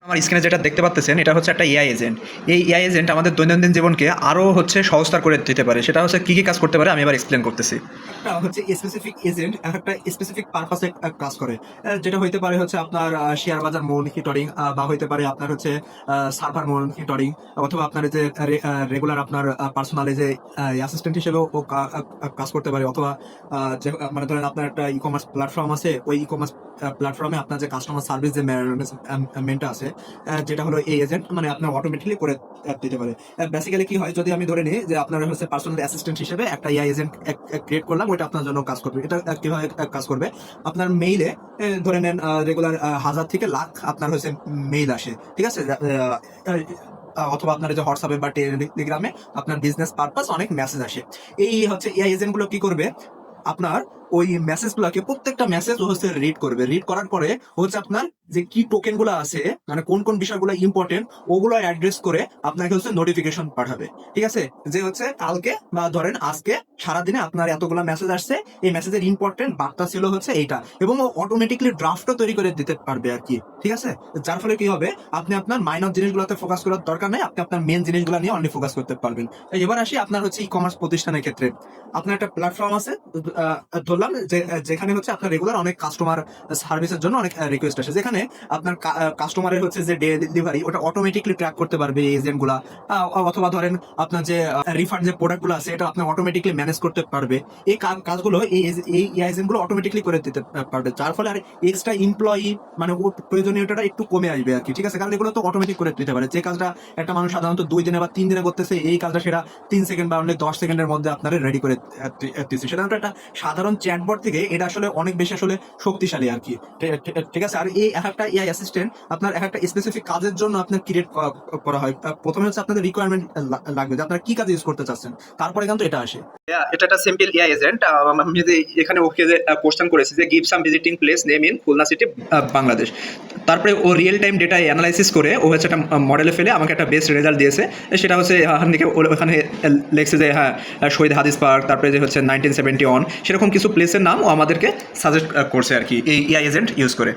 আমার স্ক্রিনে যেটা দেখতে পাচ্ছেন এটা হচ্ছে একটা এআই এজেন্ট। এই এআই এজেন্ট আমাদের দৈনন্দিন জীবনকে আরও সহজতর করে দিতে পারে। সেটা কী কী কাজ করতে পারে আমি এবার এক্সপ্লেন করতেছি। একটা স্পেসিফিক এজেন্ট একটা স্পেসিফিক পারপাসে কাজ করে। যেটা হইতে পারে আপনার শেয়ার বাজার মনিটরিং, বা হইতে পারে আপনার সার্ভার মনিটরিং, অথবা আপনার যে রেগুলার আপনার পার্সোনাল যে অ্যাসিস্ট্যান্ট হিসেবেও ও কাজ করতে পারে, অথবা যে মানে ধরেন আপনার একটা ই কমার্স প্ল্যাটফর্ম আছে, ওই ই কমার্স প্ল্যাটফর্মে আপনার যে কাস্টমার সার্ভিস যে ম্যানেজমেন্টটা আছে, যেটা হলো এই এজেন্ট মানে আপনার অটোমেটিকলি করে দিতে পারে। বেসিক্যালি কি হয়, যদি আমি ধরে নিই যে আপনার পার্সোনাল অ্যাসিস্ট্যান্ট হিসেবে একটা এআই এজেন্ট ক্রিয়েট করলাম, ওইটা আপনার জন্য কাজ করবে। এটা কিভাবে কাজ করবে? আপনার মেইলে ধরে নেন রেগুলার 1000 থেকে লাখ আপনার মেইল আসে, ঠিক আছে? অথবা আপনার যে হোয়াটসঅ্যাপে বা টেলিগ্রামে আপনার বিজনেস পারপাস অনেক মেসেজ আসে। এই এআই এজেন্ট গুলো কি করবে, আপনার ওই মেসেজ গুলাকে প্রত্যেকটা মেসেজ রিড করবে। রিড করার পরে আপনার যে কি টোকেন গুলো আছে, মানে কোন কোন বিষয়গুলো ইম্পর্টেন্ট, ওগুলো অ্যাড্রেস করে আপনাকে নোটিফিকেশন পাঠাবে। ঠিক আছে, যে কালকে বা ধরেন আজকে সারাদিনে আপনার এতগুলো মেসেজ আসছে, এই মেসেজের ইম্পর্টেন্ট বার্তা ছিল এইটা, এবং ও অটোমেটিকলি ড্রাফটও তৈরি করে দিতে পারবে আর কি। ঠিক আছে, যার ফলে কি হবে, আপনি আপনার মাইনর জিনিসগুলোতে ফোকাস করার দরকার নেই, আপনি আপনার মেন জিনিসগুলো নিয়ে অনলি ফোকাস করতে পারবেন। এবার আসি আপনার ই কমার্স প্রতিষ্ঠানের ক্ষেত্রে। আপনার একটা প্ল্যাটফর্ম আছে, ধরলাম যেখানে আপনার রেগুলার অনেক কাস্টমার সার্ভিসের জন্য অনেক রিকোয়েস্ট আসে, যেখানে আপনার কাস্টমারের যে ডেলিভারি ওটা অটোমেটিকলি ট্র্যাক করতে পারবে এই এজেন্ট গুলা। অথবা ধরেন আপনার যে রিফান্ড যে প্রোডাক্ট গুলো আছে, এটা আপনি অটোমেটিকলি ম্যানেজ করতে পারবে। এই কাজগুলো এই এজেন্ট গুলো অটোমেটিকলি করে দিতে পারবে, যার ফলে আর এক্সট্রা এমপ্লয়ি মানে ওর প্রয়োজনীয়তাটা একটু কমে আসবে আর কি। ঠিক আছে, কারণ এগুলো তো অটোমেটিক করে দিতে পারে। যে কাজটা একটা মানুষ সাধারণত 2 দিনে বা 3 দিনে করতেছে, এই কাজটা সেটা 3 সেকেন্ড বা 10 সেকেন্ডের মধ্যে আপনার রেডি করে দিচ্ছে। সেটা একটা সাধারণ চ্যাটবট থেকে এটা অনেক বেশি শক্তিশালী আর কি। ঠিক আছে, আর এই একটা এআই অ্যাসিস্ট্যান্ট আপনার একটা স্পেসিফিক কাজের জন্য আপনার ক্রিয়েট করা হয়। প্রথমে আপনাদের রিকোয়ারমেন্ট লাগবে যে আপনারা কি কাজ ইউজ করতে চাচ্ছেন, তারপরে কিন্তু এটা আসে। এটা একটা সিম্পল এআই এজেন্ট। আমি যে এখানে ওকে যে কোশ্চেন করেছি যে give some visiting place name in Khulna city Bangladesh, তারপরে ও রিয়েল টাইম ডেটা অ্যানালাইসিস করে ও একটা মডেলে ফেলে আমাকে একটা বেস্ট রেজাল্ট দিয়েছে। সেটা ওখানে লেখছে যে হ্যাঁ শহীদ হাদিস পার্ক, তারপরে যে 1971 সেরকম কিছু প্লেসের নাম ও আমাদেরকে সাজেস্ট করছে আর কি, এই এআই এজেন্ট ইউজ করে।